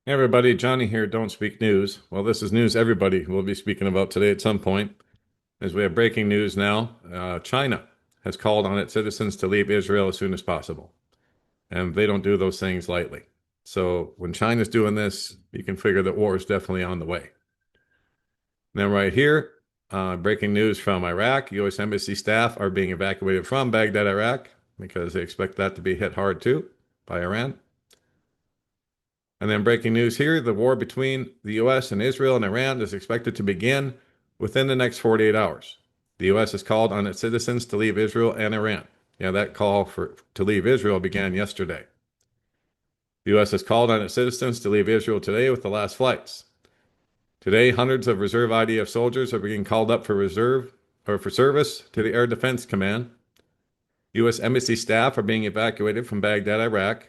Hey everybody, Johnny here, Don't Speak News. Well, this is news everybody will be speaking about today at some point, as we have breaking news now. China has called on its citizens to leave Israel as soon as possible, and they don't do those things lightly. So when China's doing this, you can figure that war is definitely on the way. Then right here, breaking news from Iraq. U.S. Embassy staff are being evacuated from Baghdad, Iraq, because they expect that to be hit hard too by Iran. And then breaking news here, the war between the U.S. and Israel and Iran is expected to begin within the next 48 hours. The U.S. has called on its citizens to leave Israel and Iran. Yeah, that call to leave Israel began yesterday. The U.S. has called on its citizens to leave Israel today with the last flights. Today, hundreds of reserve IDF soldiers are being called up for reserve or for service to the Air Defense Command. U.S. Embassy staff are being evacuated from Baghdad, Iraq.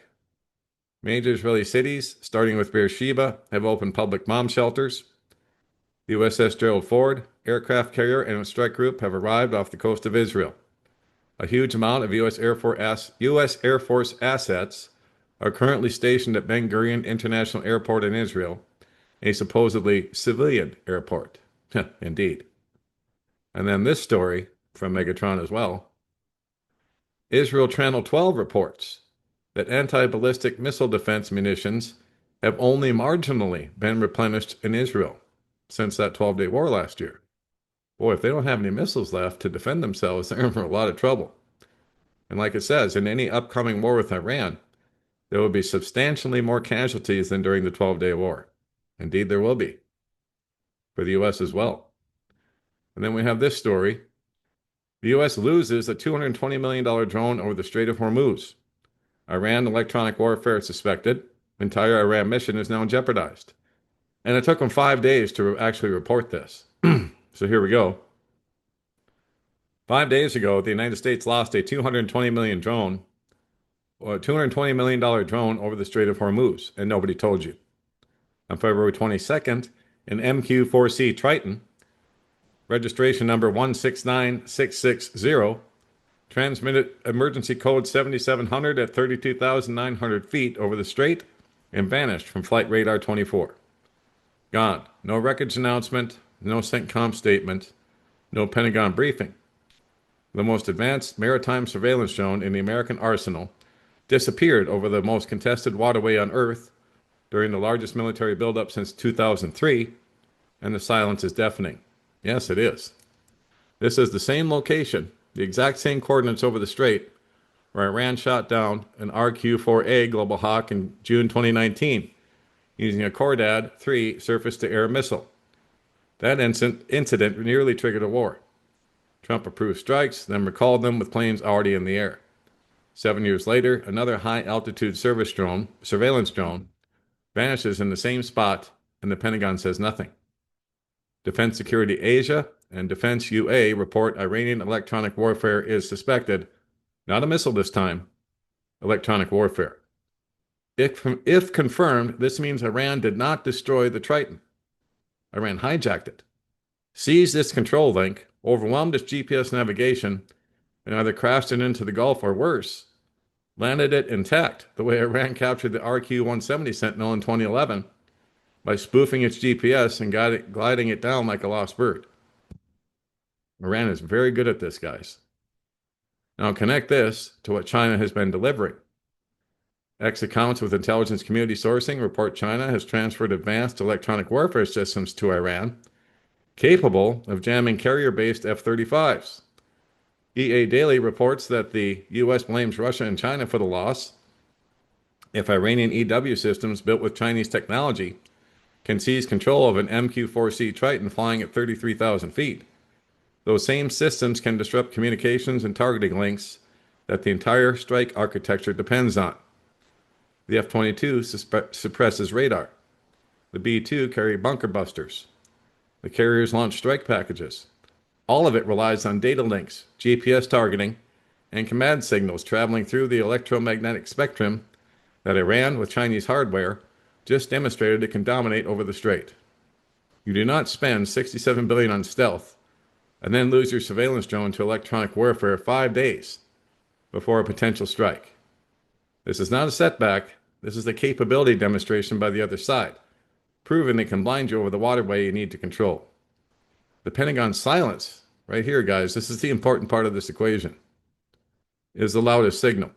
Major Israeli cities, starting with Beersheba, have opened public bomb shelters. The USS Gerald Ford aircraft carrier and its strike group have arrived off the coast of Israel. A huge amount of U.S. Air Force assets are currently stationed at Ben Gurion International Airport in Israel, a supposedly civilian airport. Indeed. And then this story from Megatron as well. Israel Channel 12 reports that anti-ballistic missile defense munitions have only marginally been replenished in Israel since that 12-day war last year. Boy, if they don't have any missiles left to defend themselves, they're in for a lot of trouble. And like it says, in any upcoming war with Iran, there will be substantially more casualties than during the 12-day war. Indeed, there will be, for the U.S. as well. And then we have this story. The U.S. loses a $220 million drone over the Strait of Hormuz. Iran electronic warfare suspected. Entire Iran mission is now jeopardized. And it took them 5 days to actually report this. So here we go. 5 days ago, the United States lost a $220 million drone drone over the Strait of Hormuz, and nobody told you. On February 22nd, an MQ-4C Triton, registration number 169660, transmitted emergency code 7700 at 32,900 feet over the strait and vanished from Flight Radar 24. Gone. No wreckage announcement, no CENTCOM statement, no Pentagon briefing. The most advanced maritime surveillance drone in the American arsenal disappeared over the most contested waterway on Earth during the largest military buildup since 2003, and the silence is deafening. Yes, it is. This is the same location, the exact same coordinates over the strait, where Iran shot down an RQ-4A Global Hawk in June 2019 using a Khordad-3 surface-to-air missile. That incident nearly triggered a war. Trump approved strikes, then recalled them with planes already in the air. 7 years later, another high-altitude surveillance drone, vanishes in the same spot, and the Pentagon says nothing. Defense Security Asia and Defense UA report Iranian electronic warfare is suspected, not a missile this time, electronic warfare. If confirmed, this means Iran did not destroy the Triton. Iran hijacked it, seized its control link, overwhelmed its GPS navigation, and either crashed it into the Gulf or worse, landed it intact, the way Iran captured the RQ-170 Sentinel in 2011 by spoofing its GPS and gliding it down like a lost bird. Iran is very good at this, guys. Now connect this to what China has been delivering. X accounts with intelligence community sourcing report China has transferred advanced electronic warfare systems to Iran, capable of jamming carrier-based F-35s. EA Daily reports that the U.S. blames Russia and China for the loss. If Iranian EW systems built with Chinese technology can seize control of an MQ-4C Triton flying at 33,000 feet, those same systems can disrupt communications and targeting links that the entire strike architecture depends on. The F-22 suppresses radar. The B-2 carry bunker busters. The carriers launch strike packages. All of it relies on data links, GPS targeting, and command signals traveling through the electromagnetic spectrum that Iran, with Chinese hardware, just demonstrated it can dominate over the strait. You do not spend $67 billion on stealth and then lose your surveillance drone to electronic warfare 5 days before a potential strike. This is not a setback. This is the capability demonstration by the other side, proving they can blind you over the waterway you need to control. The Pentagon's silence, right here, guys, this is the important part of this equation, is the loudest signal.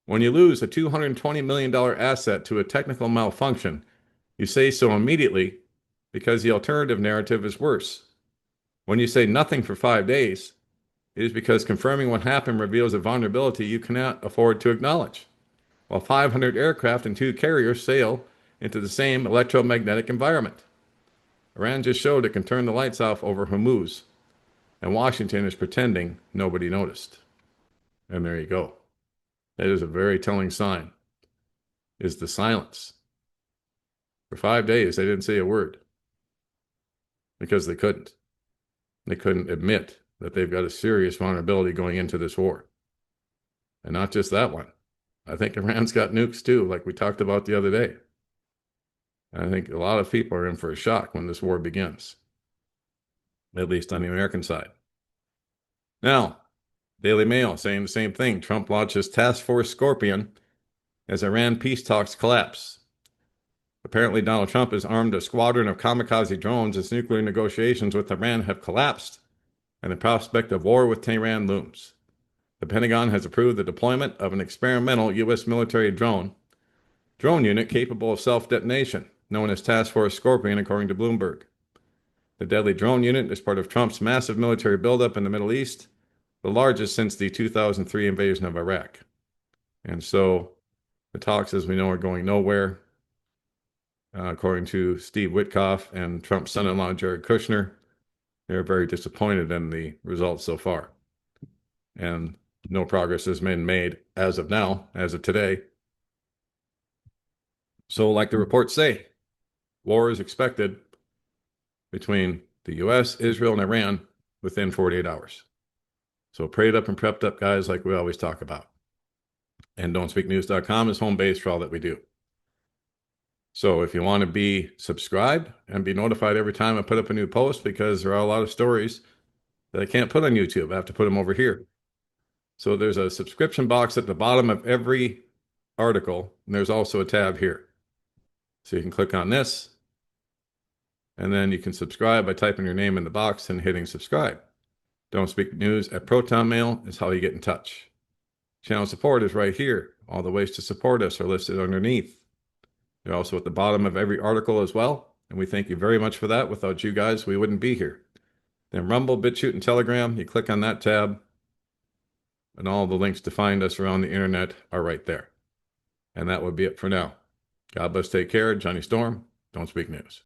When you lose a $220 million asset to a technical malfunction, you say so immediately because the alternative narrative is worse. When you say nothing for 5 days, it is because confirming what happened reveals a vulnerability you cannot afford to acknowledge. While 500 aircraft and 2 carriers sail into the same electromagnetic environment. Iran just showed it can turn the lights off over Hormuz, and Washington is pretending nobody noticed. And there you go. That is a very telling sign, is the silence. For 5 days, they didn't say a word because they couldn't. They couldn't admit that they've got a serious vulnerability going into this war. And not just that one. I think Iran's got nukes too, like we talked about the other day. And I think a lot of people are in for a shock when this war begins, at least on the American side. Now, Daily Mail saying the same thing. Trump launches Task Force Scorpion as Iran peace talks collapse. Apparently, Donald Trump has armed a squadron of kamikaze drones as nuclear negotiations with Iran have collapsed, and the prospect of war with Tehran looms. The Pentagon has approved the deployment of an experimental U.S. military drone unit capable of self-detonation, known as Task Force Scorpion, according to Bloomberg. The deadly drone unit is part of Trump's massive military buildup in the Middle East, the largest since the 2003 invasion of Iraq. And so the talks, as we know, are going nowhere. According to Steve Witkoff and Trump's son-in-law, Jared Kushner, they're very disappointed in the results so far. And no progress has been made as of now, as of today. So, like the reports say, war is expected between the U.S., Israel, and Iran within 48 hours. So prayed up and prepped up, guys, like we always talk about. And Don'tSpeakNews.com is home base for all that we do. So if you want to be subscribed and be notified every time I put up a new post, because there are a lot of stories that I can't put on YouTube, I have to put them over here. So there's a subscription box at the bottom of every article, and there's also a tab here. So you can click on this, and then you can subscribe by typing your name in the box and hitting subscribe. Don't Speak News at Proton Mail is how you get in touch. Channel support is right here. All the ways to support us are listed underneath. They're also at the bottom of every article as well, and we thank you very much for that. Without you guys, we wouldn't be here. Then Rumble, BitChute, and Telegram, you click on that tab, and all the links to find us around the internet are right there. And that would be it for now. God bless, take care. Johnny Storm, Don't Speak News.